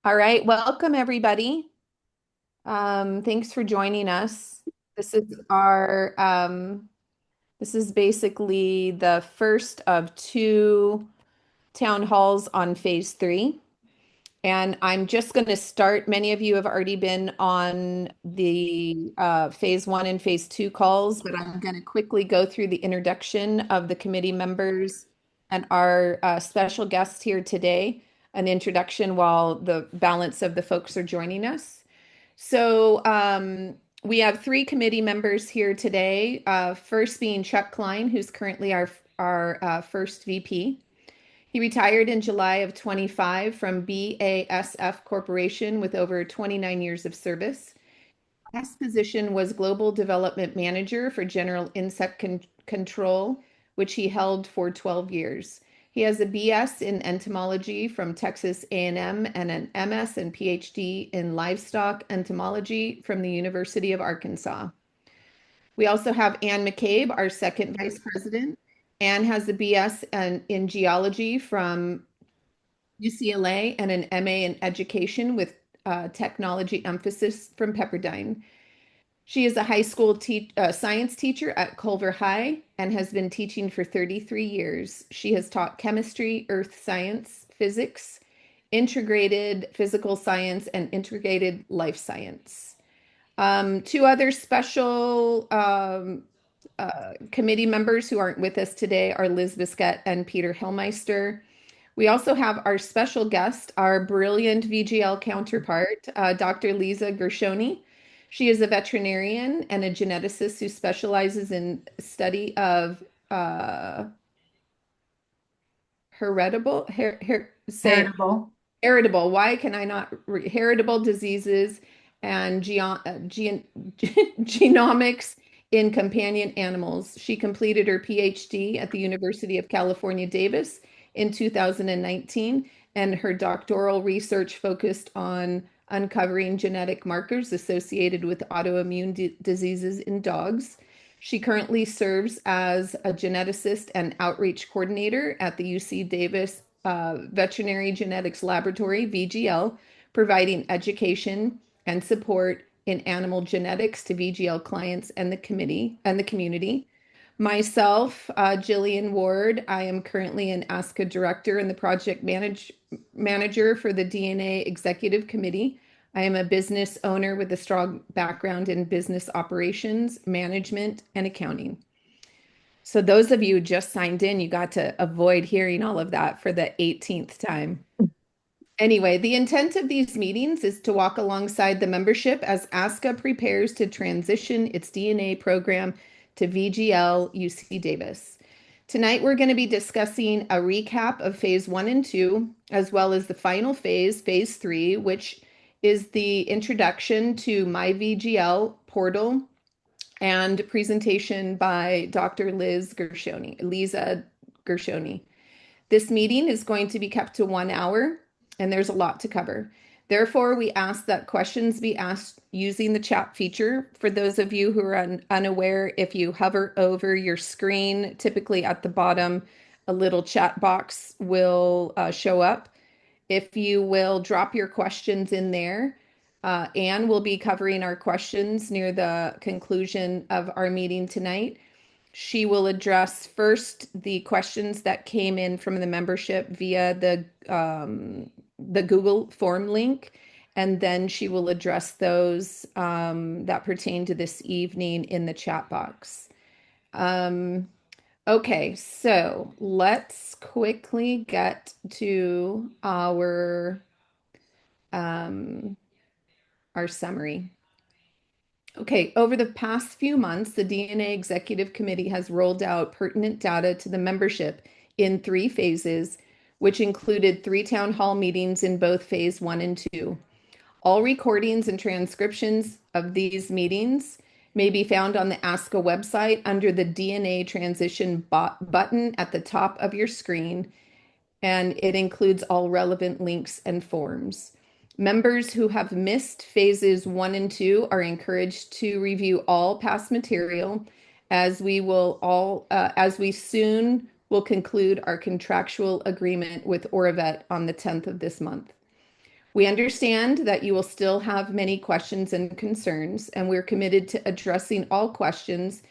All right, welcome everybody. Thanks for joining us. This is our this is basically the first of two town halls on phase three. And I'm just going to start. Many of you have already been on the phase one and phase two calls, but I'm going to quickly go through the introduction of the committee members and our special guest here today, an introduction while the balance of the folks are joining us. So we have three committee members here today. First being Chuck Klein, who's currently our first VP. He retired in July of 25 from BASF Corporation with over 29 years of service. His position was Global Development Manager for General Insect Control, which he held for 12 years. He has a BS in entomology from Texas A&M and an MS and PhD in livestock entomology from the University of Arkansas. We also have Ann McCabe, our second vice president. Ann has a BS in geology from UCLA and an MA in education with technology emphasis from Pepperdine. She is a high school science teacher at Culver High and has been teaching for 33 years. She has taught chemistry, earth science, physics, integrated physical science, and integrated life science. Two other special committee members who aren't with us today are Liz Biscuit and Peter Hillmeister. We also have our special guest, our brilliant VGL counterpart, Dr. Lisa Gershoni. She is a veterinarian and a geneticist who specializes in study of heritable, say Heritable. heritable. Why can I not heritable diseases and genomics in companion animals? She completed her PhD at the University of California, Davis in 2019, and her doctoral research focused on uncovering genetic markers associated with autoimmune diseases in dogs. She currently serves as a geneticist and outreach coordinator at the UC Davis Veterinary Genetics Laboratory, VGL, providing education and support in animal genetics to VGL clients and the community. Myself, Jillian Ward, I am currently an ASCA director and the manager for the DNA Executive Committee. I am a business owner with a strong background in business operations, management, and accounting. So those of you who just signed in, you got to avoid hearing all of that for the 18th time. Anyway, the intent of these meetings is to walk alongside the membership as ASCA prepares to transition its DNA program to VGL UC Davis. Tonight, we're going to be discussing a recap of phase one and two, as well as the final phase, phase three, which is the introduction to My VGL portal and presentation by Dr. Lisa Gershoni. This meeting is going to be kept to 1 hour, and there's a lot to cover. Therefore, we ask that questions be asked using the chat feature. For those of you who are unaware, if you hover over your screen, typically at the bottom, a little chat box will show up. If you will drop your questions in there, Anne will be covering our questions near the conclusion of our meeting tonight. She will address first the questions that came in from the membership via the Google form link, and then she will address those that pertain to this evening in the chat box. Um, okay, so let's quickly get to um, our summary. Okay, over the past few months, the DNA Executive Committee has rolled out pertinent data to the membership in three phases, which included three town hall meetings in both phase one and two. All recordings and transcriptions of these meetings may be found on the ASCA website under the DNA transition button at the top of your screen, and it includes all relevant links and forms. Members who have missed phases one and two are encouraged to review all past material as we soon will conclude our contractual agreement with Oravet on the 10th of this month. We understand that you will still have many questions and concerns, and we're committed to addressing all questions.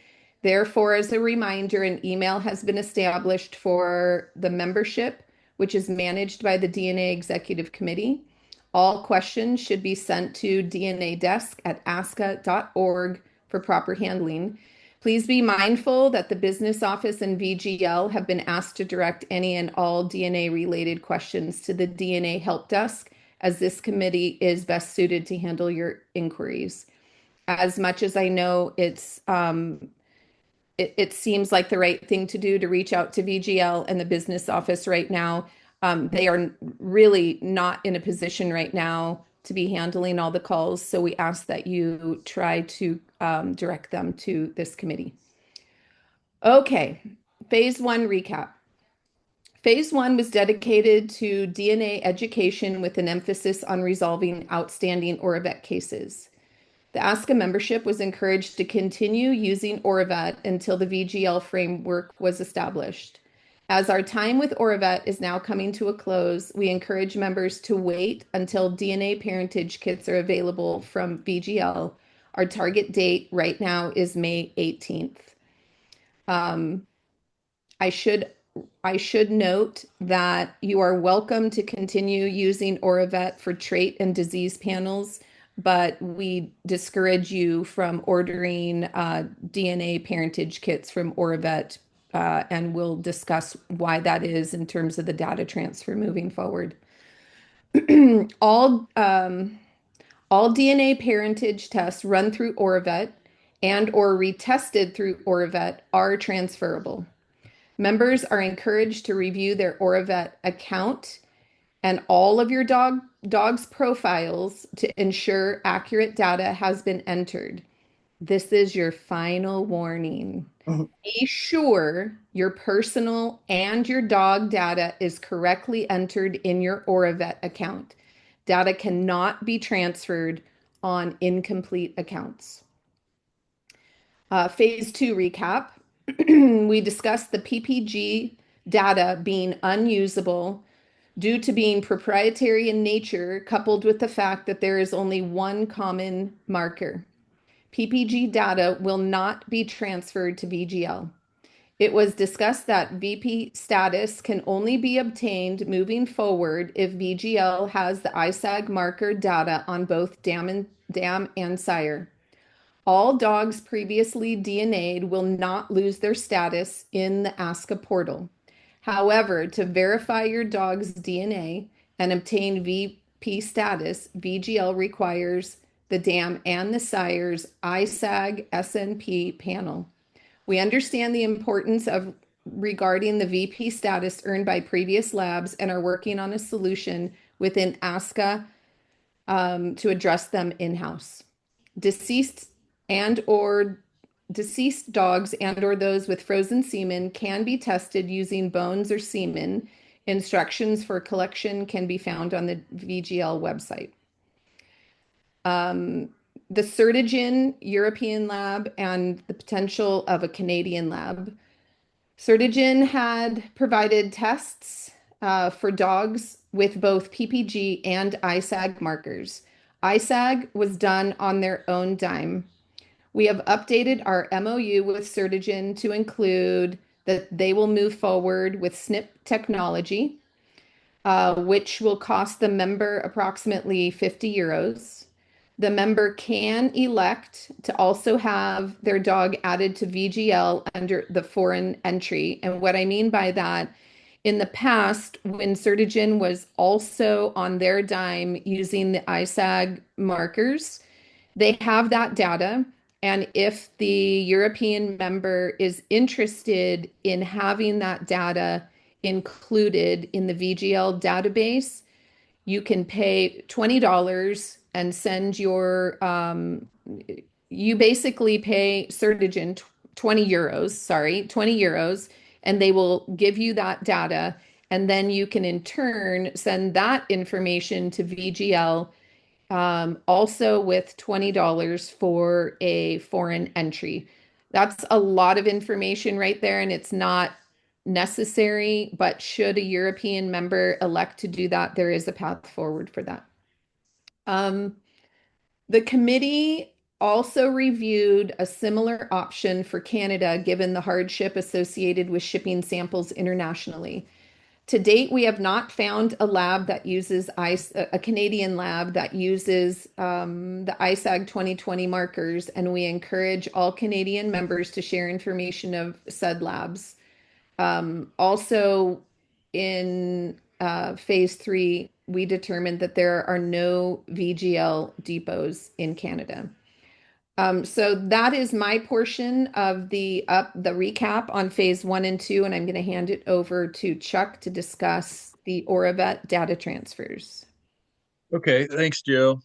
Therefore, as a reminder, an email has been established for the membership, which is managed by the DNA Executive Committee. All questions should be sent to dnadesk@asca.org for proper handling. Please be mindful that the business office and VGL have been asked to direct any and all DNA related questions to the DNA help desk, as this committee is best suited to handle your inquiries. As much as I know it seems like the right thing to do to reach out to VGL and the business office right now. They are really not in a position right now to be handling all the calls, so we ask that you try to direct them to this committee. Okay, phase one recap. Phase one was dedicated to DNA education with an emphasis on resolving outstanding ORAVET cases. The ASCA membership was encouraged to continue using ORAVET until the VGL framework was established. As our time with ORAVET is now coming to a close, we encourage members to wait until DNA parentage kits are available from VGL. Our target date right now is May 18th. I should I should note that you are welcome to continue using ORAVET for trait and disease panels, but we discourage you from ordering DNA parentage kits from ORAVET, and we'll discuss why that is in terms of the data transfer moving forward. All all DNA parentage tests run through ORAVET and or retested through ORAVET are transferable. Members are encouraged to review their ORAVET account and all of your dog's profiles to ensure accurate data has been entered. This is your final warning. Mhm. Be sure your personal and your dog data is correctly entered in your ORAVET account. Data cannot be transferred on incomplete accounts. Phase two recap. We discussed the PPG data being unusable due to being proprietary in nature, coupled with the fact that there is only one common marker. PPG data will not be transferred to VGL. It was discussed that VP status can only be obtained moving forward if VGL has the ISAG marker data on both dam and sire. All dogs previously DNA'd will not lose their status in the ASCA portal. However, to verify your dog's DNA and obtain VP status, VGL requires the dam and the sire's ISAG SNP panel. We understand the importance of regarding the VP status earned by previous labs and are working on a solution within ASCA to address them in-house. Deceased and or deceased dogs and or those with frozen semen can be tested using bones or semen. Instructions for collection can be found on the VGL website. The Certigen European lab and the potential of a Canadian lab. Certigen had provided tests for dogs with both PPG and ISAG markers. ISAG was done on their own dime. We have updated our MOU with Certigen to include that they will move forward with SNP technology, which will cost the member approximately 50 euros. The member can elect to also have their dog added to VGL under the foreign entry. And what I mean by that, in the past, when Certigen was also on their dime using the ISAG markers, they have that data. And if the European member is interested in having that data included in the VGL database, you can pay $20 and send your, you basically pay Certigen 20 euros, sorry, 20 euros, and they will give you that data. And then you can in turn send that information to VGL, also with $20 for a foreign entry. That's a lot of information right there, and it's not necessary, but should a European member elect to do that, there is a path forward for that. Um, the committee also reviewed a similar option for Canada, given the hardship associated with shipping samples internationally. To date, we have not found a lab that uses a Canadian lab that uses the ISAG 2020 markers, and we encourage all Canadian members to share information of said labs. Also, in phase three, we determined that there are no VGL depots in Canada. So that is my portion of the recap on phase one and two, and I'm going to hand it over to Chuck to discuss the Oravet data transfers. Okay, thanks, Joe.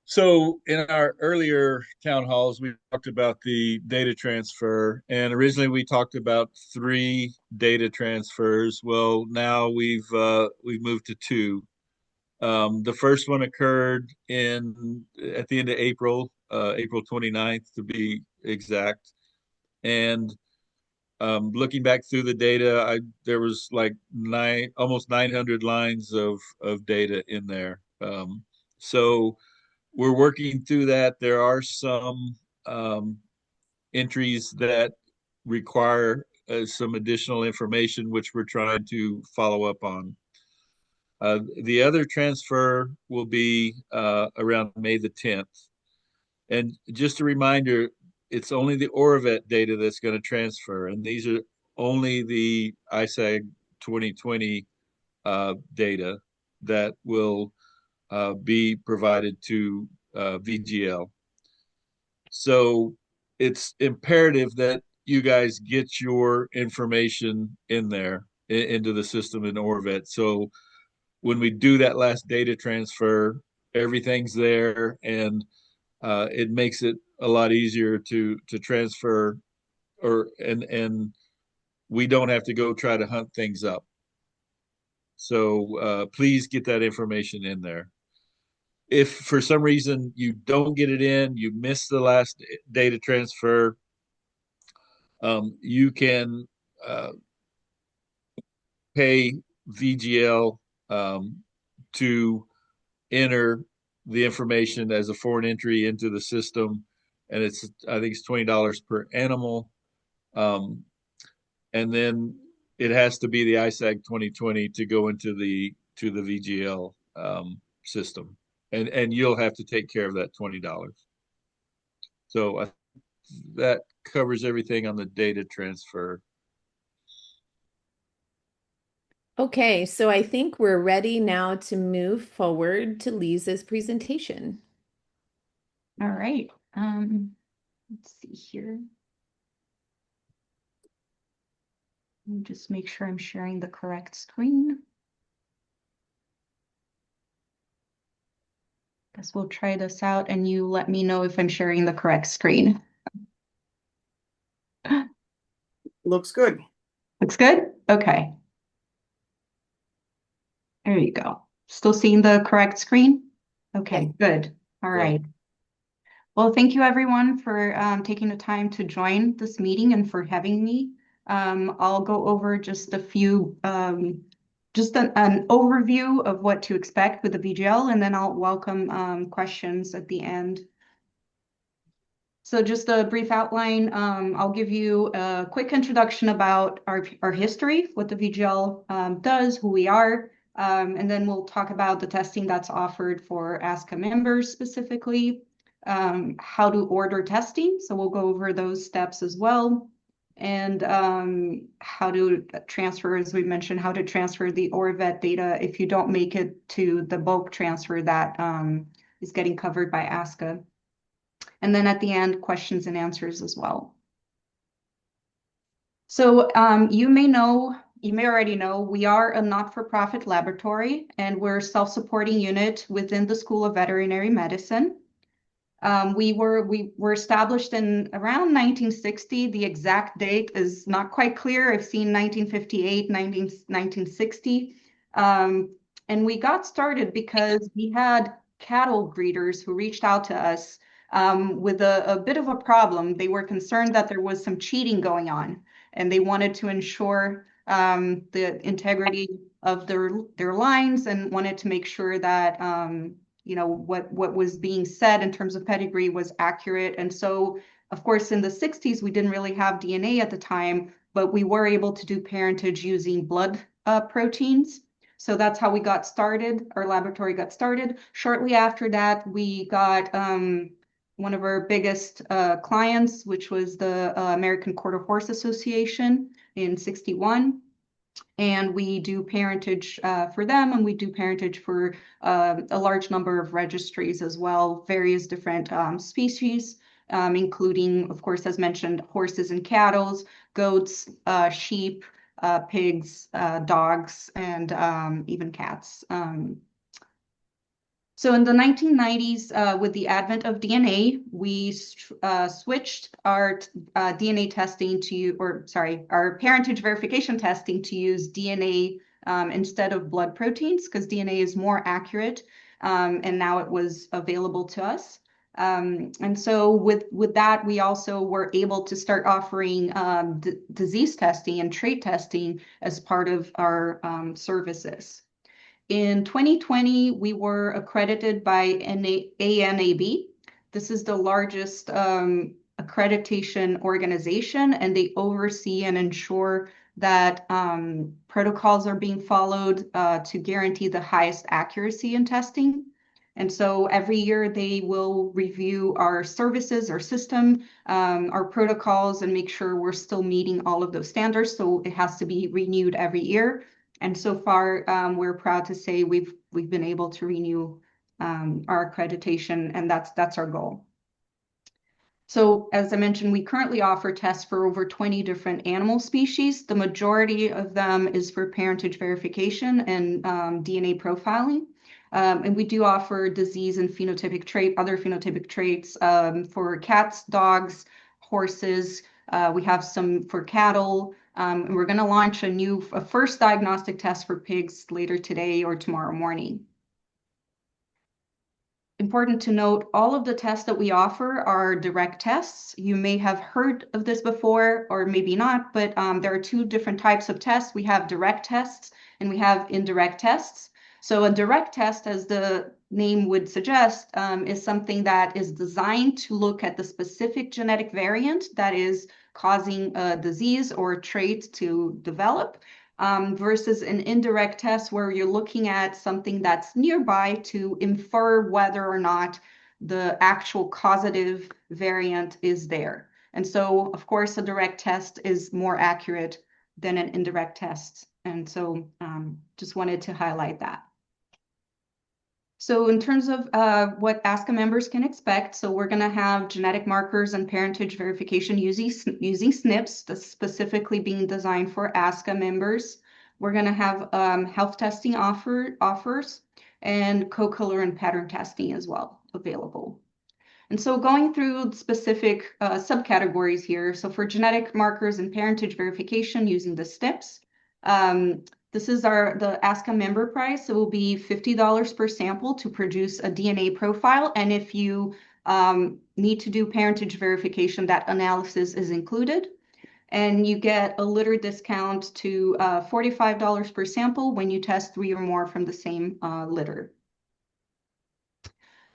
So in our earlier town halls, we talked about the data transfer, and originally we talked about three data transfers. Well, now we've moved to two. The first one occurred in at the end of April, April 29th to be exact. And looking back through the data, there was like almost 900 lines of data in there. So we're working through that. There are some entries that require some additional information, which we're trying to follow up on. The other transfer will be around May the 10th. And just a reminder, it's only the Oravet data that's going to transfer, and these are only the ISAG 2020 data that will be provided to VGL. So it's imperative that you guys get your information in there into the system in Oravet. So when we do that last data transfer, everything's there, and it makes it a lot easier to transfer, and we don't have to go try to hunt things up. So please get that information in there. If for some reason you don't get it in, you miss the last data transfer, you can pay VGL to enter the information as a foreign entry into the system, and I think it's $20 per animal, and then it has to be the ISAG 2020 to go into the VGL system, and you'll have to take care of that $20. So that covers everything on the data transfer. Okay, so I think we're ready now to move forward to Lisa's presentation. All right. Let's see here. Let me just make sure I'm sharing the correct screen. Guess we'll try this out and you let me know if I'm sharing the correct screen. Looks good. Looks good? Okay. There you go. Still seeing the correct screen? Okay, good. All right. Well, thank you everyone for taking the time to join this meeting and for having me. I'll go over just a few, just an overview of what to expect with the VGL, and then I'll welcome questions at the end. So just a brief outline, I'll give you a quick introduction about our history, what the VGL does, who we are, and then we'll talk about the testing that's offered for ASCA members specifically, how to order testing. So we'll go over those steps as well. And how to transfer, as we mentioned, how to transfer the Oravet data if you don't make it to the bulk transfer that is getting covered by ASCA. And then at the end, questions and answers as well. So you may already know, we are a not-for-profit laboratory, and we're a self-supporting unit within the School of Veterinary Medicine. We were established in around 1960. The exact date is not quite clear. I've seen 1958, 1960. And we got started because we had cattle breeders who reached out to us with a bit of a problem. They were concerned that there was some cheating going on, and they wanted to ensure the integrity of their lines and wanted to make sure that what was being said in terms of pedigree was accurate. And so, of course, in the 60s, we didn't really have DNA at the time, but we were able to do parentage using blood proteins. So that's how we got started. Our laboratory got started. Shortly after that, we got one of our biggest clients, which was the American Quarter Horse Association in 61. And we do parentage for them, and we do parentage for a large number of registries as well, various different species, including, of course, as mentioned, horses and cattle, goats, sheep, pigs, dogs, and even cats. So in the 1990s, with the advent of DNA, we switched our DNA testing our parentage verification testing to use DNA instead of blood proteins, because DNA is more accurate, and now it was available to us. And so with that, we also were able to start offering disease testing and trait testing as part of our services. In 2020, we were accredited by ANAB. This is the largest accreditation organization, and they oversee and ensure that protocols are being followed to guarantee the highest accuracy in testing. And so every year they will review our services, our system, our protocols, and make sure we're still meeting all of those standards. So it has to be renewed every year. And so far, we're proud to say we've been able to renew our accreditation, and that's our goal. So as I mentioned, we currently offer tests for over 20 different animal species. The majority of them is for parentage verification and DNA profiling. And we do offer disease and other phenotypic traits for cats, dogs, horses. We have some for cattle. And we're going to launch a first diagnostic test for pigs later today or tomorrow morning. Important to note, all of the tests that we offer are direct tests. You may have heard of this before, or maybe not, but there are two different types of tests. We have direct tests and we have indirect tests. So a direct test, as the name would suggest, is something that is designed to look at the specific genetic variant that is causing a disease or trait to develop, versus an indirect test where you're looking at something that's nearby to infer whether or not the actual causative variant is there. And so, of course, a direct test is more accurate than an indirect test. And so just wanted to highlight that. So in terms of what ASCA members can expect, so we're going to have genetic markers and parentage verification using SNPs, that's specifically being designed for ASCA members. We're going to have health testing offers and co-color and pattern testing as well available. And so going through specific subcategories here, so for genetic markers and parentage verification using the SNPs, this is the ASCA member price. It will be $50 per sample to produce a DNA profile. And if you need to do parentage verification, that analysis is included. And you get a litter discount to $45 per sample when you test 3 or more from the same litter.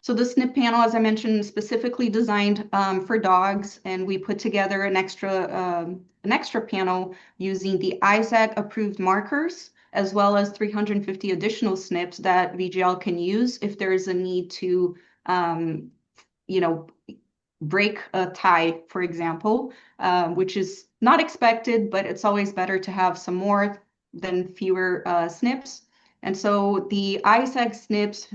So the SNP panel, as I mentioned, specifically designed for dogs, and we put together an extra panel using the ISAC approved markers, as well as 350 additional SNPs that VGL can use if there is a need to, break a tie, for example, which is not expected, but it's always better to have some more than fewer SNPs. And so the ISAC SNPs,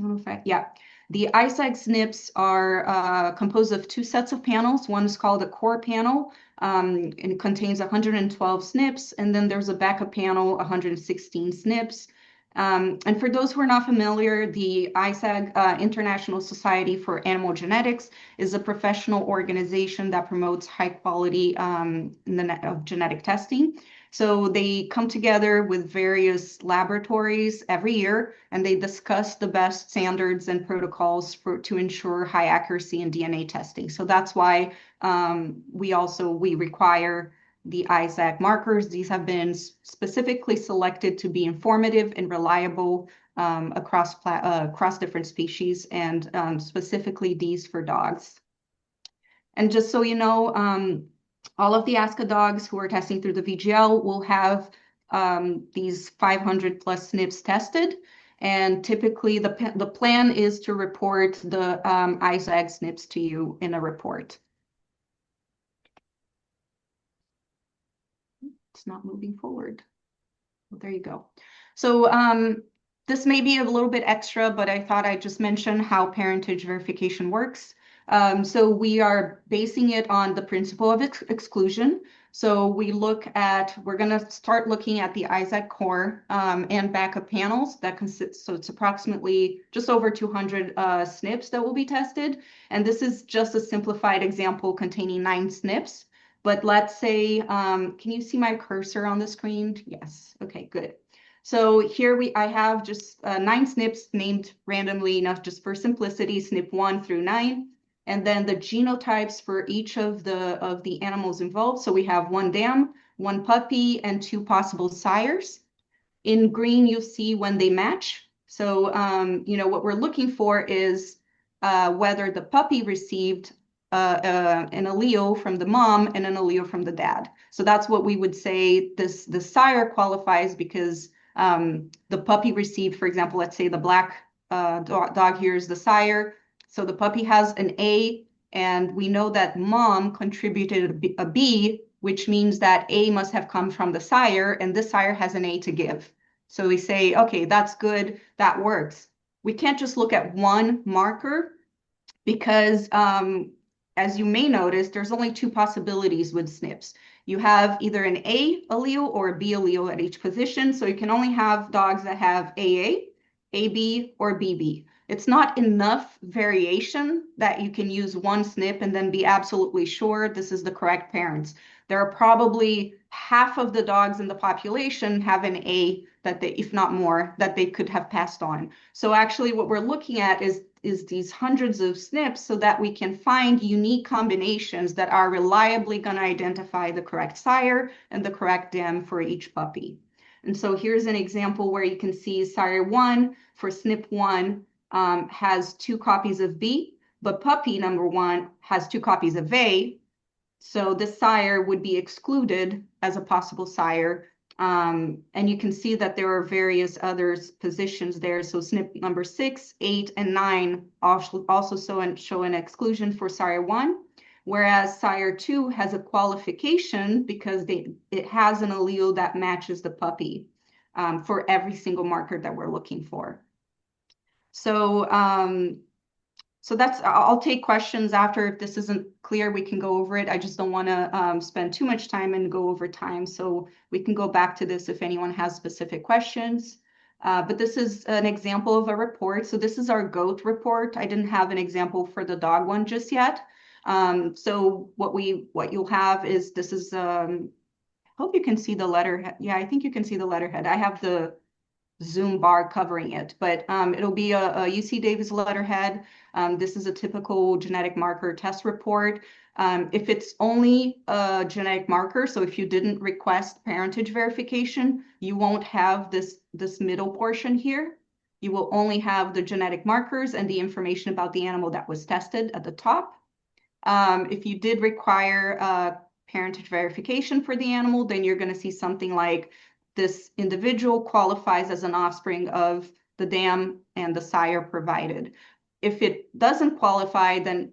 the ISAC SNPs are composed of 2 sets of panels. One is called a core panel, and it contains 112 SNPs, and then there's a backup panel, 116 SNPs. And for those who are not familiar, the ISAG, International Society for Animal Genetics, is a professional organization that promotes high quality of genetic testing. So they come together with various laboratories every year, and they discuss the best standards and protocols to ensure high accuracy in DNA testing. So that's why we require the ISAC markers. These have been specifically selected to be informative and reliable across different species, and specifically these for dogs. And just so you know, all of the ASCA dogs who are testing through the VGL will have these 500 plus SNPs tested. And typically the plan is to report the ISAG SNPs to you in a report. It's not moving forward. Well, there you go. So this may be a little bit extra, but I thought I'd just mention how parentage verification works. So we are basing it on the principle of exclusion. So we're going to start looking at the ISAC core and backup panels that consist, so it's approximately just over 200 SNPs that will be tested. And this is just a simplified example containing 9 SNPs. But let's say, can you see my cursor on the screen? Yes, okay, good. So here I have just 9 SNPs named randomly enough just for simplicity, SNP 1 through 9. And then the genotypes for each of the animals involved. So we have 1 dam, 1 puppy, and 2 possible sires. In green, you'll see when they match. So, what we're looking for is whether the puppy received an allele from the mom and an allele from the dad. So that's what we would say the sire qualifies because the puppy received, for example, let's say the black dog here is the sire. So the puppy has an A, and we know that mom contributed a B, which means that A must have come from the sire, and this sire has an A to give. So we say, okay, that's good, that works. We can't just look at one marker because as you may notice, there's only 2 possibilities with SNPs. You have either an A allele or a B allele at each position. So you can only have dogs that have AA, AB, or BB. It's not enough variation that you can use one SNP and then be absolutely sure this is the correct parents. There are probably half of the dogs in the population have an A that they, if not more, that they could have passed on. So actually what we're looking at is these hundreds of SNPs so that we can find unique combinations that are reliably going to identify the correct sire and the correct dam for each puppy. And so here's an example where you can see sire 1 for SNP 1 has 2 copies of B, but puppy number 1 has 2 copies of A. So this sire would be excluded as a possible sire. And you can see that there are various other positions there. So SNP number 6, 8, and 9 also show an exclusion for sire 1, whereas sire 2 has a qualification because it has an allele that matches the puppy for every single marker that we're looking for. So that's, I'll take questions after. If this isn't clear, we can go over it. I just don't want to spend too much time and go over time. So we can go back to this if anyone has specific questions. But this is an example of a report. So this is our goat report. I didn't have an example for the dog one just yet. So what you'll have is, this is, I hope you can see the letterhead. Yeah, I think you can see the letterhead. I have the Zoom bar covering it, but it'll be a UC Davis letterhead. This is a typical genetic marker test report. If it's only a genetic marker, so if you didn't request parentage verification, you won't have this middle portion here. You will only have the genetic markers and the information about the animal that was tested at the top. If you did require parentage verification for the animal, then you're going to see something like this individual qualifies as an offspring of the dam and the sire provided. If it doesn't qualify, then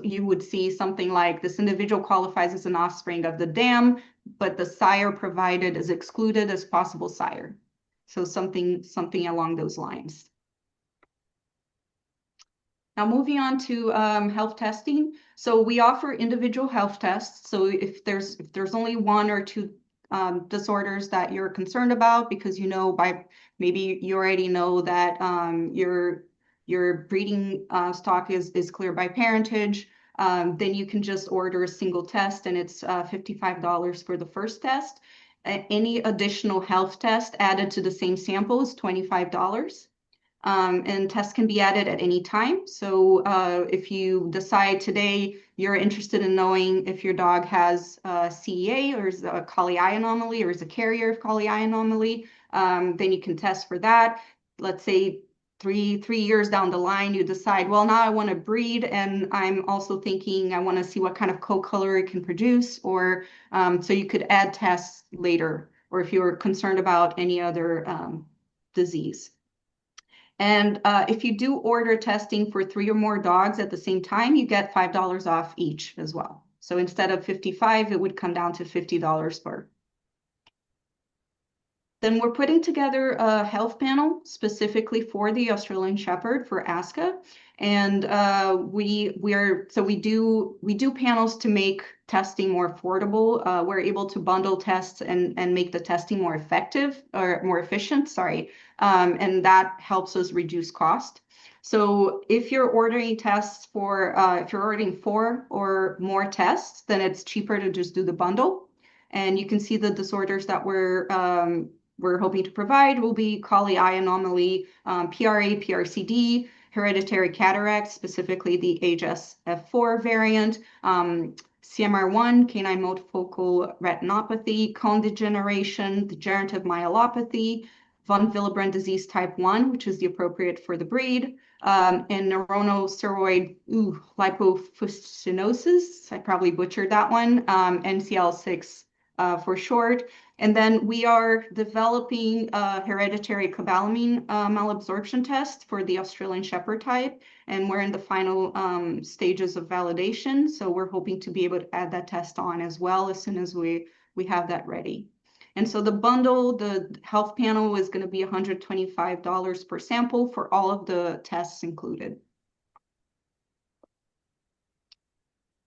you would see something like this individual qualifies as an offspring of the dam, but the sire provided is excluded as possible sire. So something along those lines. Now moving on to health testing. So we offer individual health tests. So if there's only 1 or 2 disorders that you're concerned about, because maybe you already know that your breeding stock is clear by parentage, then you can just order a single test, and it's $55 for the first test. Any additional health test added to the same sample is $25. and tests can be added at any time. So if you decide today you're interested in knowing if your dog has CEA or is a Collie-Eye anomaly or is a carrier of Collie-Eye anomaly, then you can test for that. Let's say three years down the line, you decide, well, now I want to breed, and I'm also thinking I want to see what kind of co-color it can produce, or so you could add tests later, or if you're concerned about any other disease. And if you do order testing for 3 or more dogs at the same time, you get $5 off each as well. So instead of $55, it would come down to $50 per. Then we're putting together a health panel specifically for the Australian Shepherd for ASCA. And we do panels to make testing more affordable. We're able to bundle tests and make the testing more effective or more efficient, sorry. And that helps us reduce cost. So if you're ordering tests for, if you're ordering 4 or more tests, then it's cheaper to just do the bundle. And you can see the disorders that we're hoping to provide will be Collie-Eye anomaly, PRA, PRCD, hereditary cataracts, specifically the HSF4 variant, CMR1, canine multifocal retinopathy, cone degeneration, degenerative myelopathy, von Willebrand disease type 1, which is the appropriate for the breed, and neuronal steroid lipofuscinosis, I probably butchered that one, NCL6 for short. And then we are developing a hereditary cobalamin malabsorption test for the Australian Shepherd type, and we're in the final stages of validation. So we're hoping to be able to add that test on as well as soon as we have that ready. And so the bundle, the health panel is going to be $125 per sample for all of the tests included.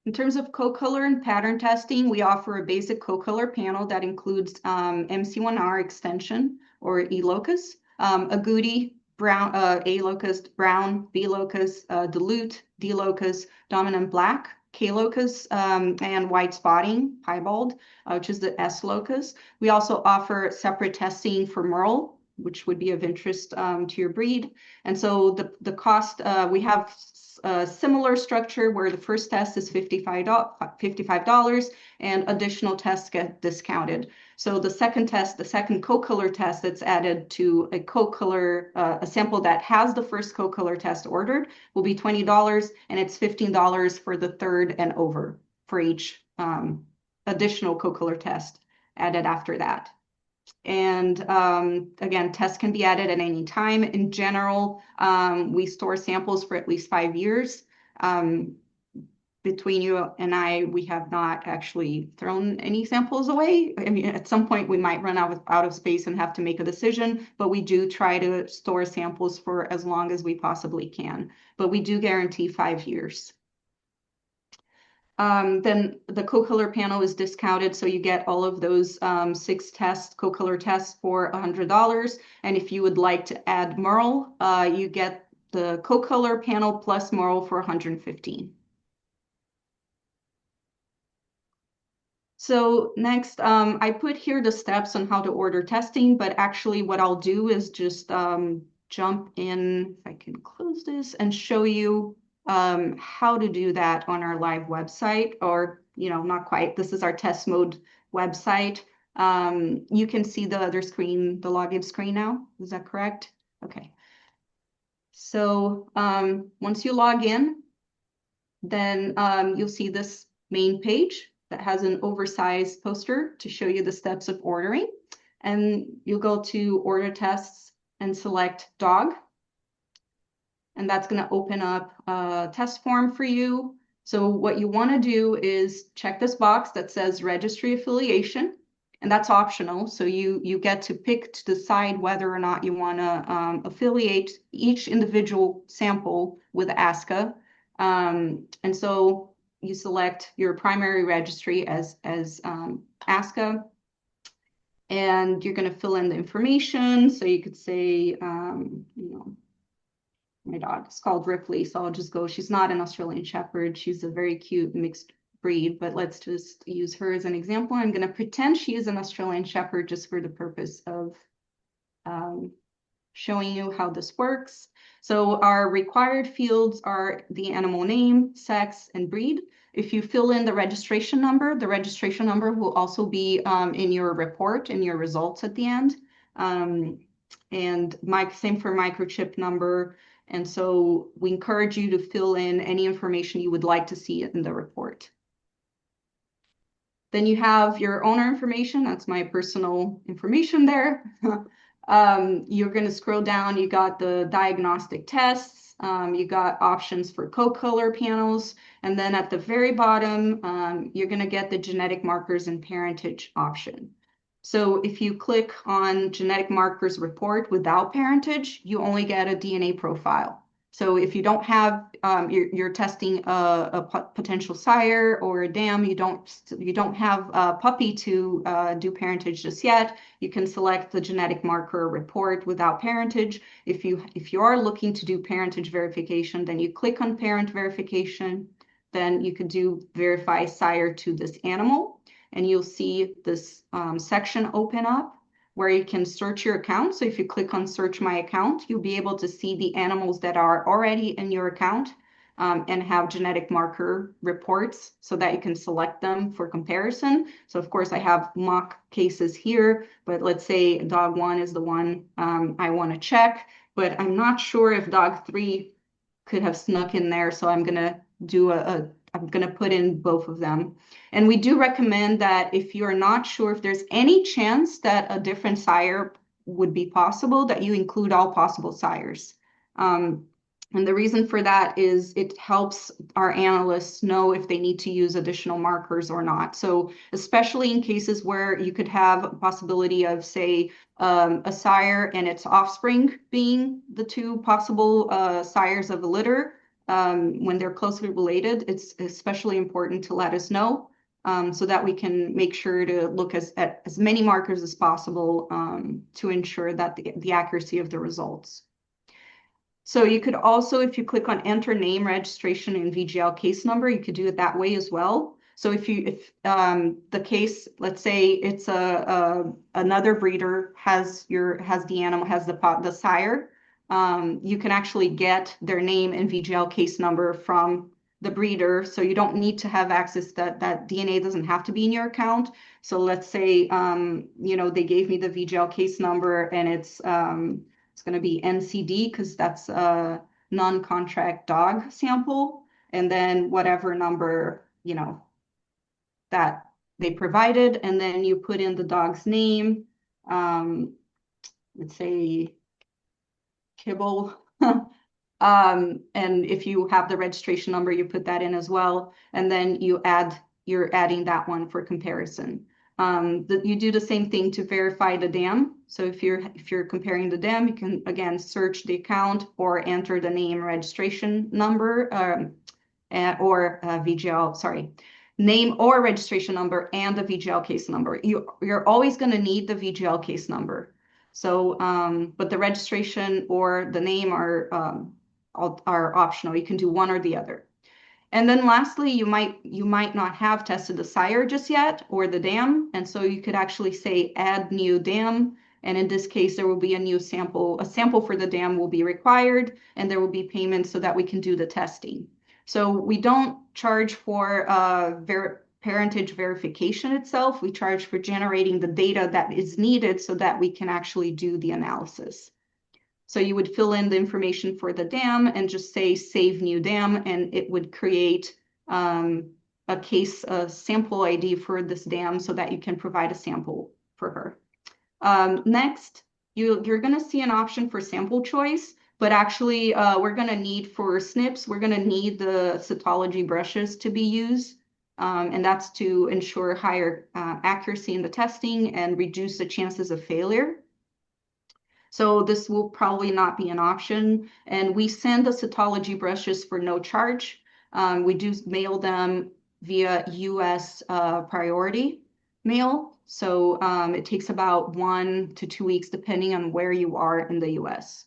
In terms of co-color and pattern testing, we offer a basic co-color panel that includes MC1R extension or E-locus, agouti, brown, A-locus, brown, B-locus, dilute, D-locus, dominant black, K-locus, and white spotting, piebald, which is the S-locus. We also offer separate testing for Merle, which would be of interest to your breed. And so the cost, we have a similar structure where the first test is $55 and additional tests get discounted. So the second test, the second co-color test that's added to a co-color, a sample that has the first co-color test ordered will be $20, and it's $15 for the third and over for each additional co-color test added after that. And again, tests can be added at any time. In general, we store samples for at least 5 years. Between you and I, we have not actually thrown any samples away. I mean, at some point we might run out of space and have to make a decision, but we do try to store samples for as long as we possibly can. But we do guarantee 5 years. Then the co-color panel is discounted, so you get all of those 6 tests, co-color tests for $100. And if you would like to add Merle, you get the co-color panel plus Merle for $115. So next, I put here the steps on how to order testing, but actually what I'll do is just jump in, if I can close this, and show you how to do that on our live website, or, you know, not quite. This is our test mode website. You can see the other screen, the login screen now. Is that correct? Okay. So once you log in, then you'll see this main page that has an oversized poster to show you the steps of ordering. And you'll go to order tests and select dog. And that's going to open up a test form for you. So what you want to do is check this box that says registry affiliation, and that's optional. So you get to pick to decide whether or not you want to affiliate each individual sample with ASCA. And so you select your primary registry as ASCA, and you're going to fill in the information. So you could say, you know, my dog is called Ripley, so I'll just go, she's not an Australian Shepherd. She's a very cute mixed breed, but let's just use her as an example. I'm going to pretend she is an Australian Shepherd just for the purpose of showing you how this works. So our required fields are the animal name, sex, and breed. If you fill in the registration number will also be in your report, in your results at the end. And same for microchip number. And so we encourage you to fill in any information you would like to see in the report. Then you have your owner information. That's my personal information there. You're going to scroll down. You got the diagnostic tests. You got options for co-color panels. And then at the very bottom, you're going to get the genetic markers and parentage option. So if you click on genetic markers report without parentage, you only get a DNA profile. So if you don't have, you're testing a potential sire or a dam, you don't have a puppy to do parentage just yet, you can select the genetic marker report without parentage. If you are looking to do parentage verification, then you click on parent verification, then you could do verify sire to this animal, and you'll see this section open up where you can search your account. So if you click on search my account, you'll be able to see the animals that are already in your account and have genetic marker reports so that you can select them for comparison. So of course I have mock cases here, but let's say dog 1 is the one I want to check, but I'm not sure if dog 3 could have snuck in there. So I'm gonna do I'm going to put in both of them. And we do recommend that if you're not sure if there's any chance that a different sire would be possible, that you include all possible sires. And the reason for that is it helps our analysts know if they need to use additional markers or not. So especially in cases where you could have a possibility of, say, a sire and its offspring being the two possible sires of a litter, when they're closely related, it's especially important to let us know so that we can make sure to look at as many markers as possible to ensure that the accuracy of the results. So you could also, if you click on enter name, registration, and VGL case number, you could do it that way as well. So if the case, let's say it's another breeder has the animal, has the sire, you can actually get their name and VGL case number from the breeder. So you don't need to have access, that DNA doesn't have to be in your account. So let's say, they gave me the VGL case number and it's going to be NCD because that's a non-contract dog sample. And then whatever number, that they provided. And then you put in the dog's name. Let's say Kibble. And if you have the registration number, you put that in as well. And then you're adding that one for comparison. You do the same thing to verify the dam. So if you're comparing the dam, you can again search the account or enter the name, registration number, or VGL, sorry, name or registration number and the VGL case number. You're always going to need the VGL case number. So, but the registration or the name are optional. You can do one or the other. And then lastly, you might not have tested the sire just yet or the dam. And so you could actually say add new dam. And in this case, there will be a new sample. A sample for the dam will be required and there will be payment so that we can do the testing. So we don't charge for parentage verification itself. We charge for generating the data that is needed so that we can actually do the analysis. So you would fill in the information for the dam and just say save new dam, and it would create a sample ID for this dam so that you can provide a sample for her. Next, you're going to see an option for sample choice, but actually we're going to need for SNPs, we're going to need the cytology brushes to be used. And that's to ensure higher accuracy in the testing and reduce the chances of failure. So this will probably not be an option. And we send the cytology brushes for no charge. We do mail them via US priority mail. So it takes about 1 to 2 weeks, depending on where you are in the US.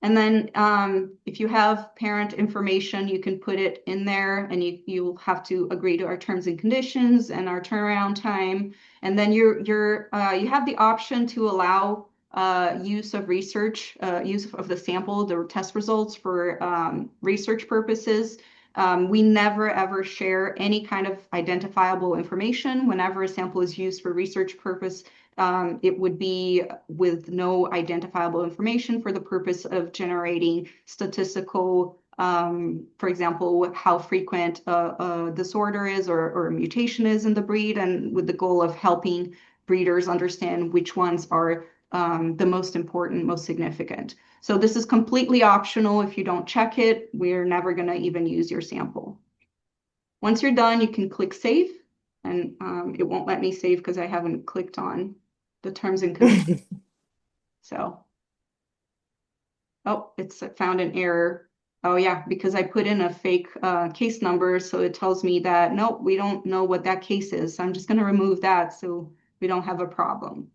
And then if you have parent information, you can put it in there and you'll have to agree to our terms and conditions and our turnaround time. And then you have the option to allow use of research, use of the sample, the test results for research purposes. We never ever share any kind of identifiable information. Whenever a sample is used for research purpose, it would be with no identifiable information for the purpose of generating statistical, for example, how frequent a disorder is or a mutation is in the breed, and with the goal of helping breeders understand which ones are the most important, most significant. So this is completely optional. If you don't check it, we're never going to even use your sample. Once you're done, you can click save, and it won't let me save because I haven't clicked on the terms and conditions. So, oh, it's found an error. Oh yeah, because I put in a fake case number, so it tells me that, nope, we don't know what that case is. So I'm just going to remove that so we don't have a problem.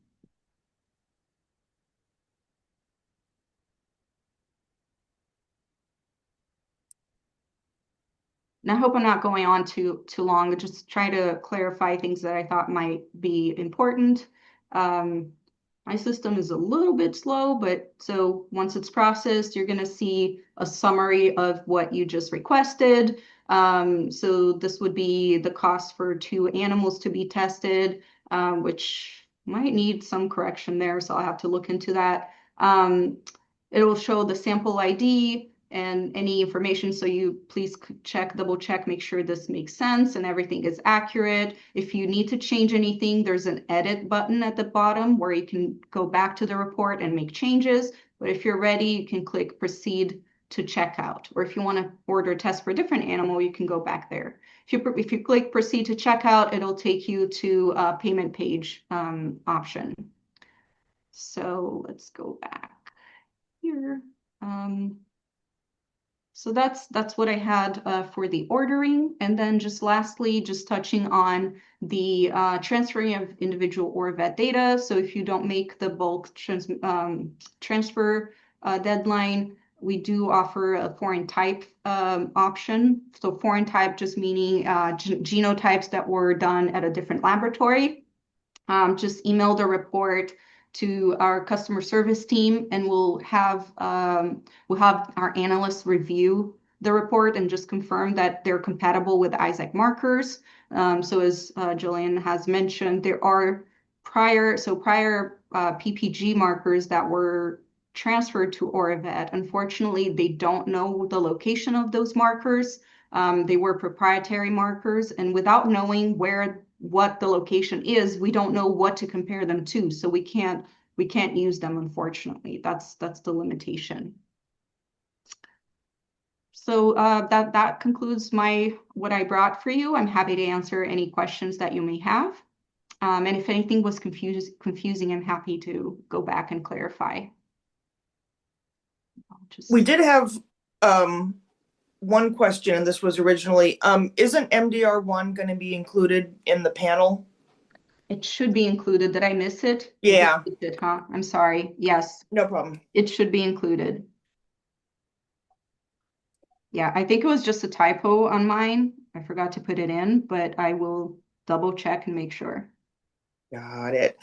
And I hope I'm not going on too long. Just try to clarify things that I thought might be important. My system is a little bit slow, but so once it's processed, you're going to see a summary of what you just requested. So this would be the cost for 2 animals to be tested, which might need some correction there, so I'll have to look into that. It will show the sample ID and any information. So you please check, double check, make sure this makes sense and everything is accurate. If you need to change anything, there's an edit button at the bottom where you can go back to the report and make changes. But if you're ready, you can click proceed to checkout. Or if you want to order a test for a different animal, you can go back there. If you click proceed to checkout, it'll take you to a payment page option. So let's go back here. So that's what I had for the ordering. And then just lastly, just touching on the transferring of individual or vet data. So if you don't make the bulk transfer deadline, we do offer a foreign type option. So foreign type just meaning genotypes that were done at a different laboratory. Just email the report to our customer service team, and we'll have our analysts review the report and just confirm that they're compatible with Isaac markers. So as Jillian has mentioned, there are prior PPG markers that were transferred to Oravet. Unfortunately, they don't know the location of those markers. They were proprietary markers, and without knowing what the location is, we don't know what to compare them to. So we can't use them, unfortunately. That's the limitation. So that concludes what I brought for you. I'm happy to answer any questions that you may have. And if anything was confusing, I'm happy to go back and clarify. We did have one question, and this was originally, isn't MDR1 going to be included in the panel? It should be included. Did I miss it? Yeah. Miss it, huh? I'm sorry. Yes. No problem. It should be included. Yeah, I think it was just a typo on mine. I forgot to put it in, but I will double check and make sure. Got it.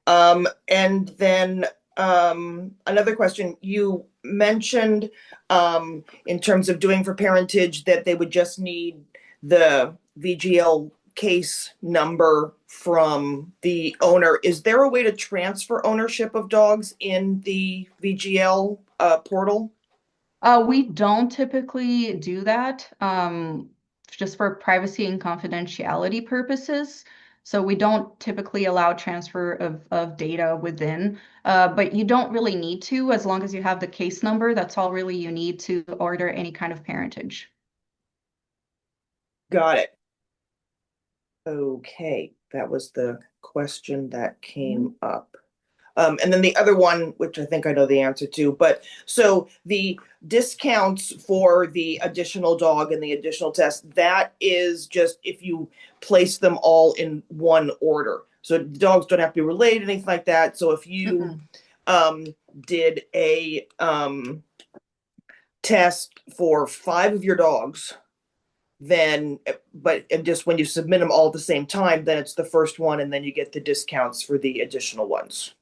And then another question. You mentioned in terms of doing for parentage that they would just need the VGL case number from the owner. Is there a way to transfer ownership of dogs in the VGL portal? We don't typically do that, just for privacy and confidentiality purposes. So we don't typically allow transfer of data within, but you don't really need to, as long as you have the case number. That's all really you need to order any kind of parentage. Got it. Okay, that was the question that came up. And then the other one, which I think I know the answer to, but so the discounts for the additional dog and the additional test, that is just if you place them all in one order. So the dogs don't have to be related, anything like that. So if you did a test for 5 of your dogs, then and just when you submit them all at the same time, then it's the first one, and then you get the discounts for the additional ones.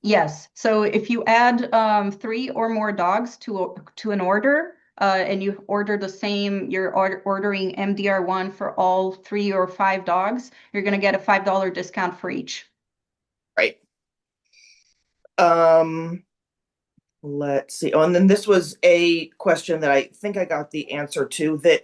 Yes. So if you add 3 or more dogs to an order, and you order the same, you're ordering MDR1 for all 3 or 5 dogs, you're going to get a $5 discount for each. Right. Let's see. Oh, and then this was a question that I think I got the answer to, that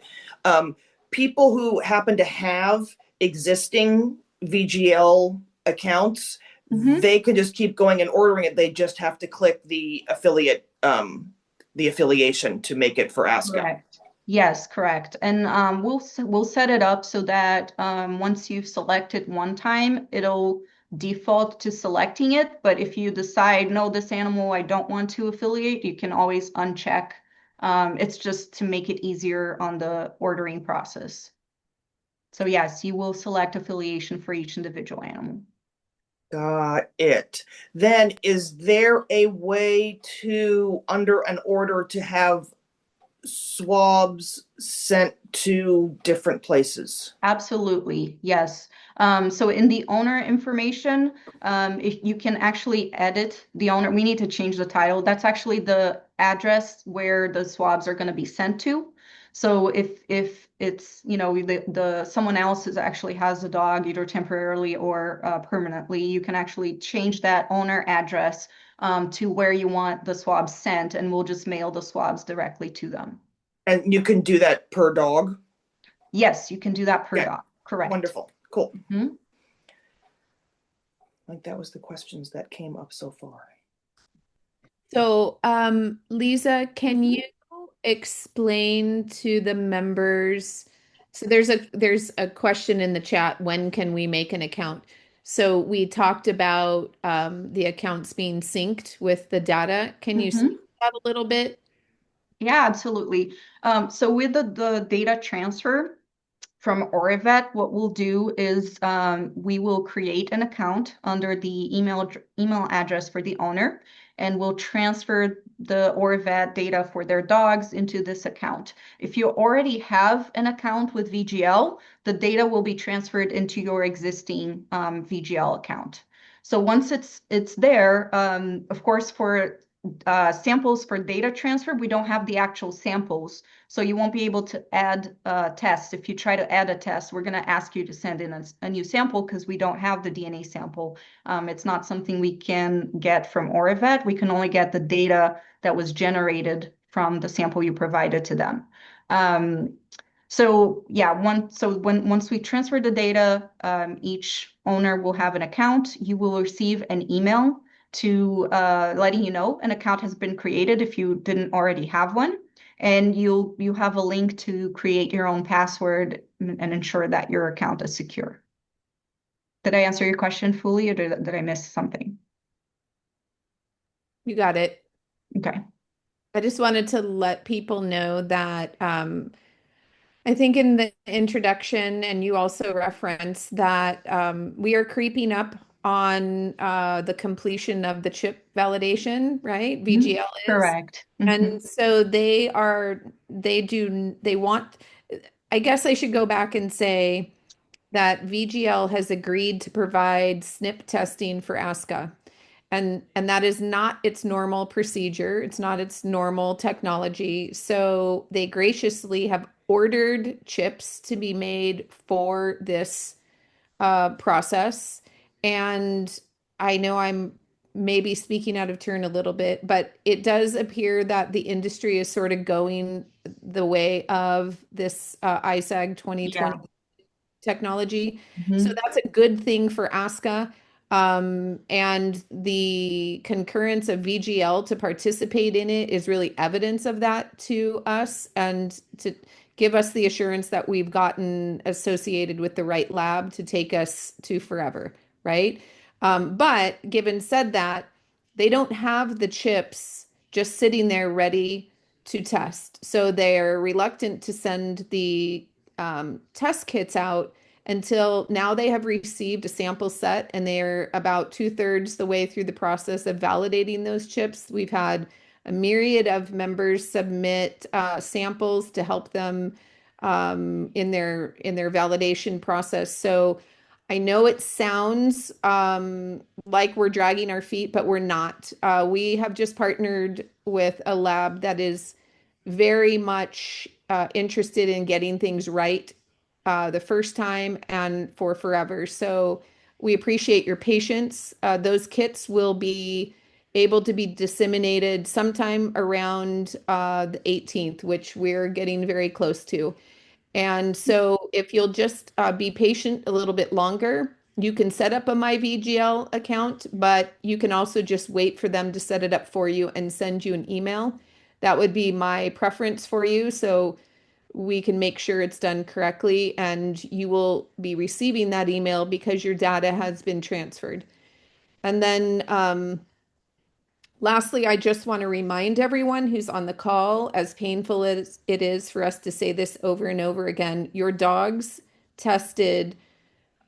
people who happen to have existing VGL accounts, they can just keep going and ordering it. They just have to click the affiliation to make it for ASCA. Correct. Yes, correct. And we'll set it up so that once you've selected one time, it'll default to selecting it. But if you decide, no, this animal I don't want to affiliate, you can always uncheck. It's just to make it easier on the ordering process. So yes, you will select affiliation for each individual animal. Got it. Then is there a way to, under an order, to have swabs sent to different places? Absolutely, yes. So in the owner information, if you can actually edit the owner, we need to change the title. That's actually the address where the swabs are going to be sent to. So if it's, the someone else actually has a dog either temporarily or permanently, you can actually change that owner address to where you want the swabs sent, and we'll just mail the swabs directly to them. And you can do that per dog? Yes, you can do that per Yeah. dog. Correct. Wonderful. Cool. Mhm. I think that was the questions that came up so far. So, Lisa, can you explain to the members? So there's a question in the chat, when can we make an account? So we talked about the accounts being synced with the data. Can you speak to that a little bit? Yeah, absolutely. So with the data transfer from Orivet, what we'll do is we will create an account under the email address for the owner, and we'll transfer the Orivet data for their dogs into this account. If you already have an account with VGL, the data will be transferred into your existing VGL account. So once it's there, of course, for samples for data transfer, we don't have the actual samples. So you won't be able to add a test. If you try to add a test, we're going to ask you to send in a new sample because we don't have the DNA sample. It's not something we can get from Orivet. We can only get the data that was generated from the sample you provided to them. So yeah, once we transfer the data, each owner will have an account. You will receive an email to letting you know an account has been created if you didn't already have one. And you have a link to create your own password and ensure that your account is secure. Did I answer your question fully, or did I miss something? You got it. Okay. I just wanted to let people know that I think in the introduction, and you also referenced that we are creeping up on the completion of the chip validation, right? VGL is. Correct. And so they want, I guess I should go back and say that VGL has agreed to provide SNP testing for ASCA. And that is not its normal procedure. It's not its normal technology. So they graciously have ordered chips to be made for this process. And I know I'm maybe speaking out of turn a little bit, but it does appear that the industry is sort of going the way of this ISAG 2020 technology. So that's a good thing for ASCA. And the concurrence of VGL to participate in it is really evidence of that to us, and to give us the assurance that we've gotten associated with the right lab to take us to forever, right? But given said that, they don't have the chips just sitting there ready to test. So they're reluctant to send the test kits out until now. They have received a sample set, and they're about 2/3 the way through the process of validating those chips. We've had a myriad of members submit samples to help them in their validation process. So I know it sounds like we're dragging our feet, but we're not. We have just partnered with a lab that is very much interested in getting things right the first time and for forever. So we appreciate your patience. Those kits will be able to be disseminated sometime around the 18th, which we're getting very close to. And so if you'll just be patient a little bit longer, you can set up a MyVGL account, but you can also just wait for them to set it up for you and send you an email. That would be my preference for you. So we can make sure it's done correctly and you will be receiving that email because your data has been transferred. And then lastly, I just want to remind everyone who's on the call, as painful as it is for us to say this over and over again, your dogs tested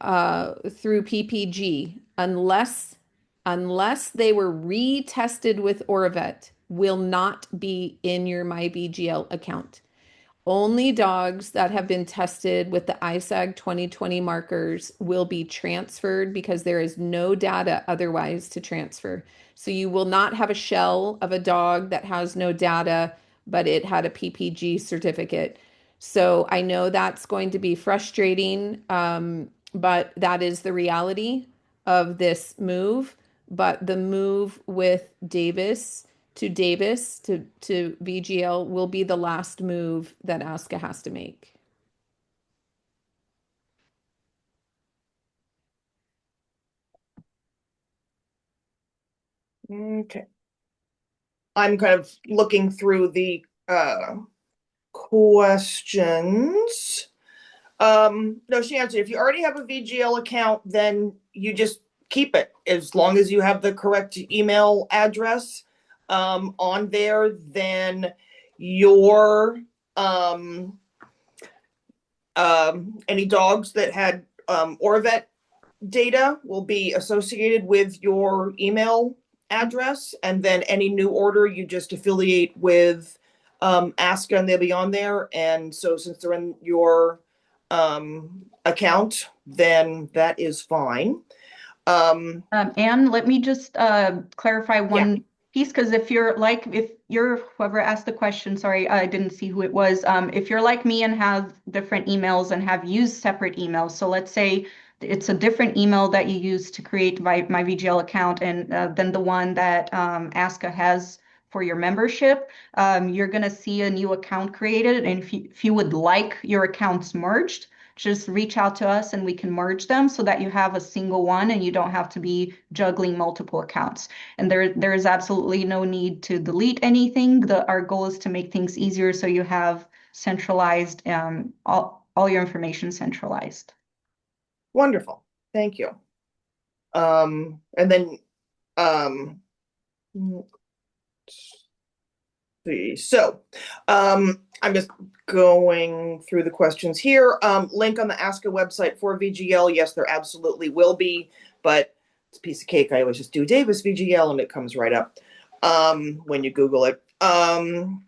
through PPG, unless they were retested with Orvet, will not be in your MyVGL account. Only dogs that have been tested with the ISAG 2020 markers will be transferred because there is no data otherwise to transfer. So you will not have a shell of a dog that has no data, but it had a PPG certificate. So I know that's going to be frustrating, but that is the reality of this move. But the move with Davis to VGL will be the last move that ASCA has to make. Okay. I'm kind of looking through the questions. No, she answered. If you already have a VGL account, then you just keep it as long as you have the correct email address on there. Then your any dogs that had Orvet data will be associated with your email address, and then any new order you just affiliate with ASCA and they'll be on there. And so since they're in your account, then that is fine. Anne, let me just clarify Yeah. one piece, because if you're whoever asked the question, sorry, I didn't see who it was. If you're like me and have different emails and have used separate emails, so let's say it's a different email that you use to create my VGL account and then the one that ASCA has for your membership, you're going to see a new account created. And if you would like your accounts merged, just reach out to us and we can merge them so that you have a single one and you don't have to be juggling multiple accounts. And there is absolutely no need to delete anything. Our goal is to make things easier so you have centralized, all your information centralized. Wonderful. Thank you. And then see. So I'm just going through the questions here. Link on the ASCA website for VGL. Yes, there absolutely will be, but it's a piece of cake. I always just do Davis VGL and it comes right up when you Google it. You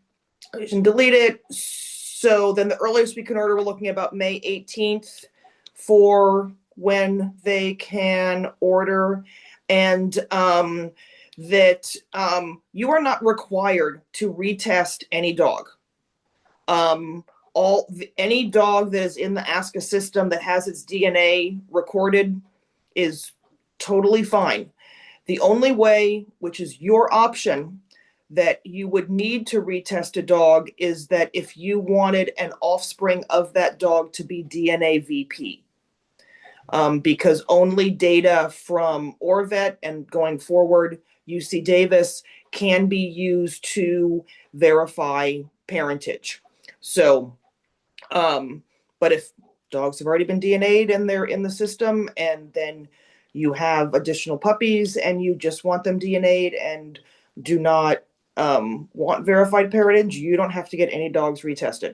can delete it. So then the earliest we can order, we're looking at about May 18th for when they can order. And that you are not required to retest any dog. Any dog that is in the ASCA system that has its DNA recorded is totally fine. The only way, which is your option, that you would need to retest a dog is that if you wanted an offspring of that dog to be DNA VP. Because only data from Orvet and going forward, UC Davis can be used to verify parentage. So, but if dogs have already been DNA'd and they're in the system, and then you have additional puppies and you just want them DNA'd and do not want verified parentage, you don't have to get any dogs retested.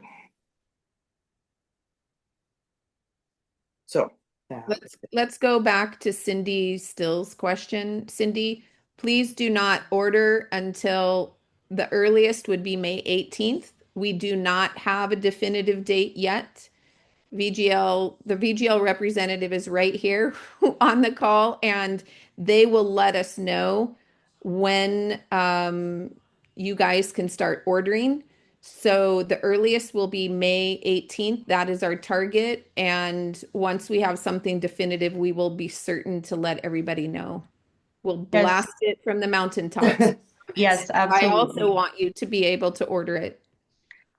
So Let's go back to Cindy Still's question. Cindy, please do not order until the earliest would be May 18th. We do not have a definitive date yet. the VGL representative is right here on the call, and they will let us know when you guys can start ordering. So the earliest will be May 18th. That is our target. And once we have something definitive, we will be certain to let everybody know. We'll Yes, blast it from the mountaintops. yes, I also absolutely. want you to be able to order it.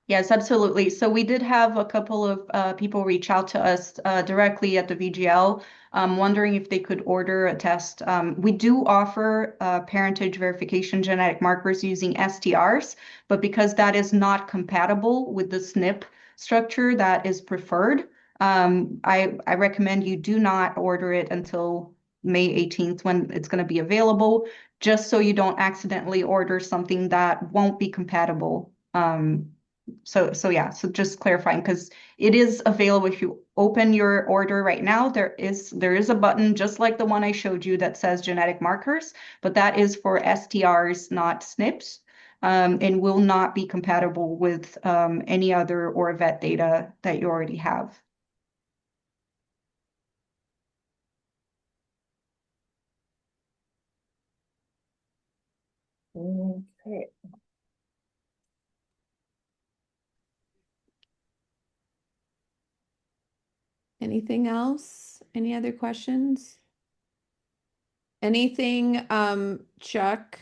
Yes, absolutely. So we did have a couple of people reach out to us directly at the VGL, wondering if they could order a test. We do offer parentage verification genetic markers using STRs, but because that is not compatible with the SNP structure that is preferred, I recommend you do not order it until May 18th when it's going to be available, just so you don't accidentally order something that won't be compatible. So yeah, so just clarifying because it is available. If you open your order right now, there is a button just like the one I showed you that says genetic markers, but that is for STRs, not SNPs, and will not be compatible with any other or vet data that you already have. Okay. Anything else? Any other questions? Anything, Chuck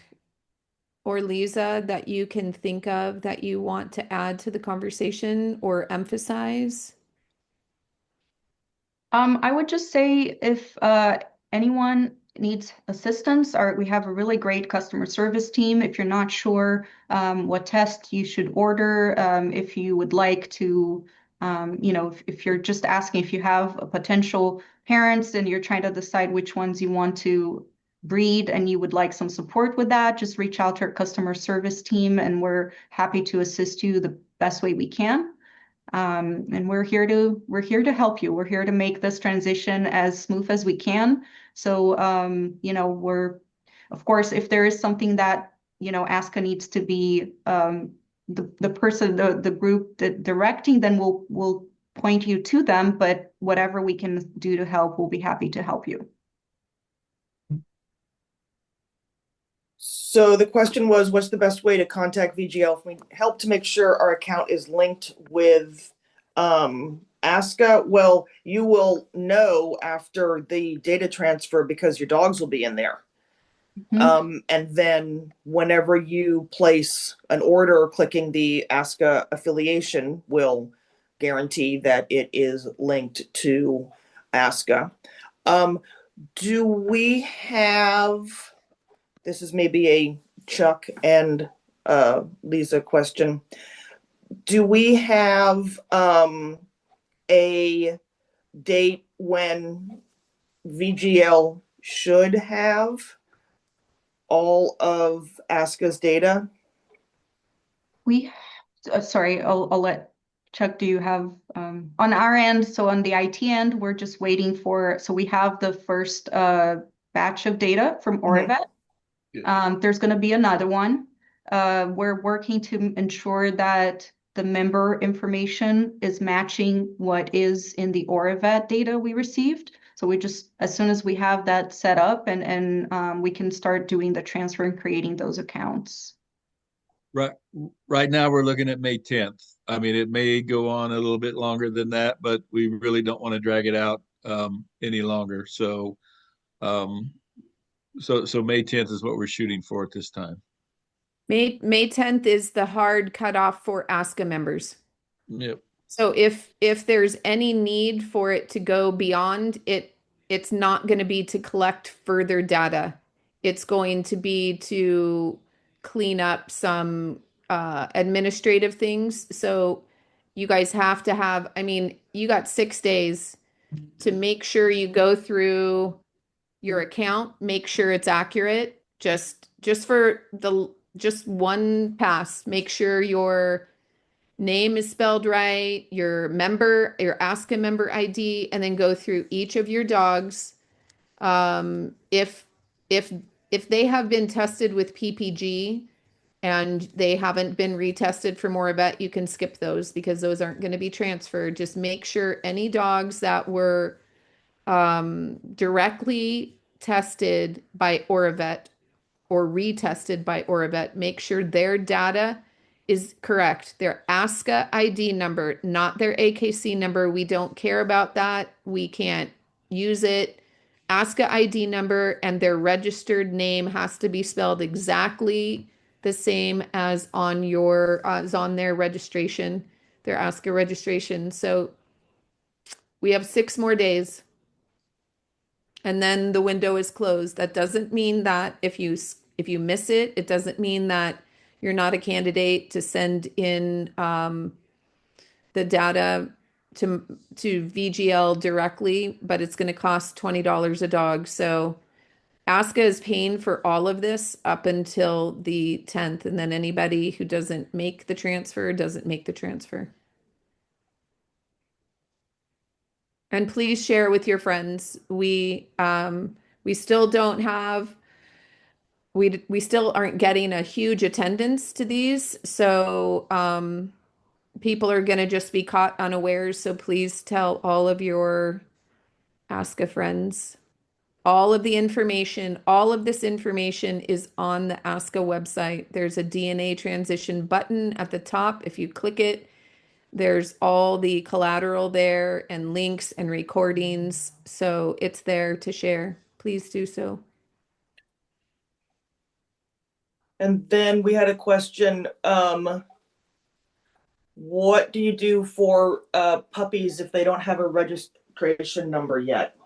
or Lisa, that you can think of that you want to add to the conversation or emphasize? I would just say if anyone needs assistance, or we have a really great customer service team. If you're not sure what test you should order, if you would like to, if you're just asking if you have a potential parents and you're trying to decide which ones you want to breed and you would like some support with that, just reach out to our customer service team and we're happy to assist you the best way we can. And we're here to help you. We're here to make this transition as smooth as we can. So, of course, if there is something that, ASCA needs to be the person, the group that directing, then we'll point you to them. But whatever we can do to help, we'll be happy to help you. So the question was, what's the best way to contact VGL if we help to make sure our account is linked with ASCA? Well, you will know after the data transfer because your dogs will be in there. And then whenever you place an order, clicking the ASCA affiliation will guarantee that it is linked to ASCA. Do we have, this is maybe a Chuck and Lisa question. Do we have a date when VGL should have all of ASCA's data? Sorry, I'll let Chuck, do you have on our end? So on the IT end, we're just waiting so we have the first batch of data from Orivet. There's going to be another one. We're working to ensure that the member information is matching what is in the Orivet data we received. So we just, as soon as we have that set up and we can start doing the transfer and creating those accounts. Right now, we're looking at May 10th. I mean, it may go on a little bit longer than that, but we really don't want to drag it out any longer. So May 10th is what we're shooting for at this time. May 10th is the hard cutoff for ASCA members. Yep. So if there's any need for it to go beyond it, it's not going to be to collect further data. It's going to be to clean up some administrative things. So you guys have to have, I mean, you got 6 days to make sure you go through your account, make sure it's accurate. Just one pass, make sure your name is spelled right, your ASCA member ID, and then go through each of your dogs. If if they have been tested with PPG, and they haven't been retested for Morbet, you can skip those because those aren't going to be transferred. Just make sure any dogs that were directly tested by Oravet or retested by Oravet, make sure their data is correct. Their ASCA ID number, not their AKC number. We don't care about that. We can't use it. ASCA ID number and their registered name has to be spelled exactly the same as on their registration, their ASCA registration. So we have 6 more days and then the window is closed. That doesn't mean that if you miss it, it doesn't mean that you're not a candidate to send in the data to VGL directly, but it's going to cost $20 a dog. So ASCA is paying for all of this up until the 10th, and then anybody who doesn't make the transfer doesn't make the transfer. And please share with your friends. We still don't have we still aren't getting a huge attendance to these, so people are going to just be caught unawares. So please tell all of your ASCA friends. All of the information, all of this information is on the ASCA website. There's a DNA transition button at the top. If you click it, there's all the collateral there and links and recordings. So it's there to share. Please do so. And then we had a question, what do you do for puppies if they don't have a registration number yet?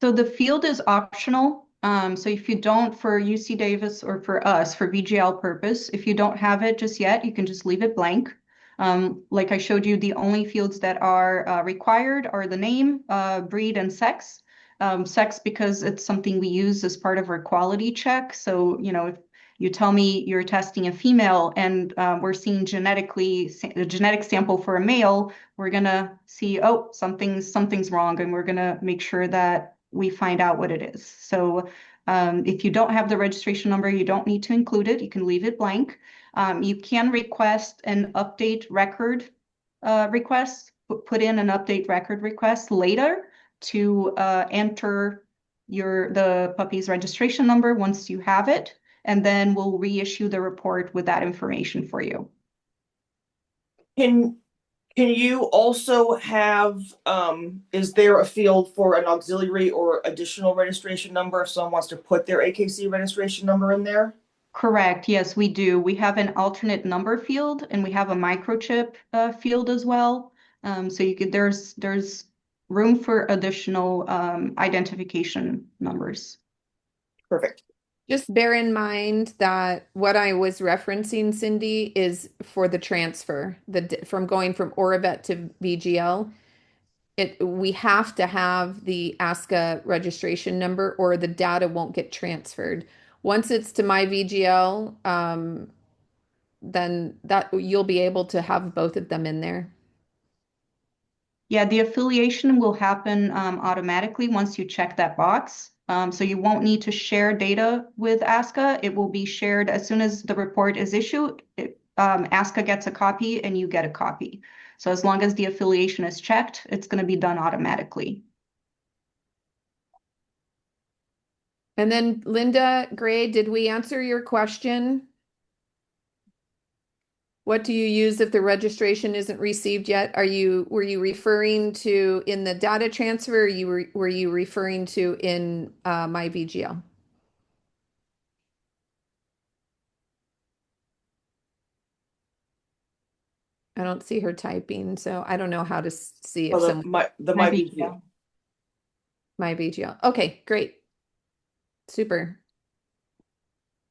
So the field is optional. So if you don't, for UC Davis or for us, for VGL purpose, if you don't have it just yet, you can just leave it blank. Like I showed you, the only fields that are required are the name, breed, and sex. Sex because it's something we use as part of our quality check. So, if you tell me you're testing a female and we're seeing a genetic sample for a male, we're gonna see, oh, something's wrong, and we're gonna make sure that we find out what it is. So if you don't have the registration number, you don't need to include it. You can leave it blank. You can request an update record request, put in an update record request later to enter the puppy's registration number once you have it, and then we'll reissue the report with that information for you. Can you also have, is there a field for an auxiliary or additional registration number if someone wants to put their AKC registration number in there? Correct. Yes, we do. We have an alternate number field and we have a microchip field as well. So there's room for additional identification numbers. Perfect. Just bear in mind that what I was referencing, Cindy, is for the transfer, from going from Oravet to VGL. We have to have the ASCA registration number or the data won't get transferred. Once it's to my VGL, then that you'll be able to have both of them in there. Yeah, the affiliation will happen automatically once you check that box. So you won't need to share data with ASCA. It will be shared as soon as the report is issued. ASCA gets a copy and you get a copy. So as long as the affiliation is checked, it's going to be done automatically. And then Linda Gray, did we answer your question? What do you use if the registration isn't received yet? Were you referring to in the data transfer, or were you referring to in my VGL? I don't see her typing, so I don't know how to see if Oh, my VGL. My VGL. Okay, great. Super.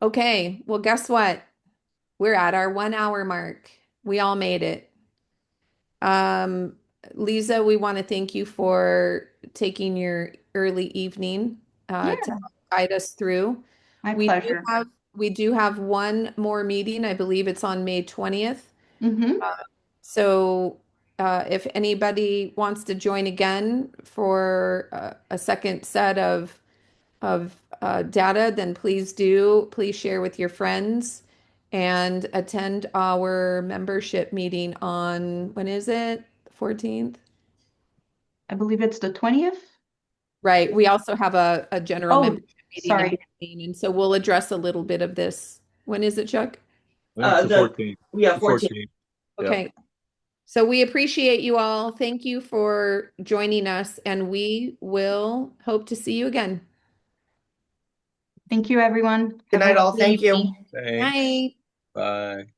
Okay, well, guess what? We're at our 1 hour mark. We all made it. Lisa, we want to thank you for taking your early evening to guide us through. My pleasure. We do have one more meeting. I believe it's on May 20th. Mm-hmm. So if anybody wants to join again for a second set of data, then please do. Please share with your friends and attend our membership meeting on, when is it? 14th? I believe it's the 20th. Right. We also have a general Oh, membership meeting in sorry. between, and so we'll address a little bit of this. When is it, Chuck? That's the The 14th. yeah, The 14. 14th. Yeah. Okay. So we appreciate you all. Thank you for joining us, and we will hope to see you again. Thank you, everyone. Good Have a night, all. lovely Thank you. evening. Thanks. Bye. Bye.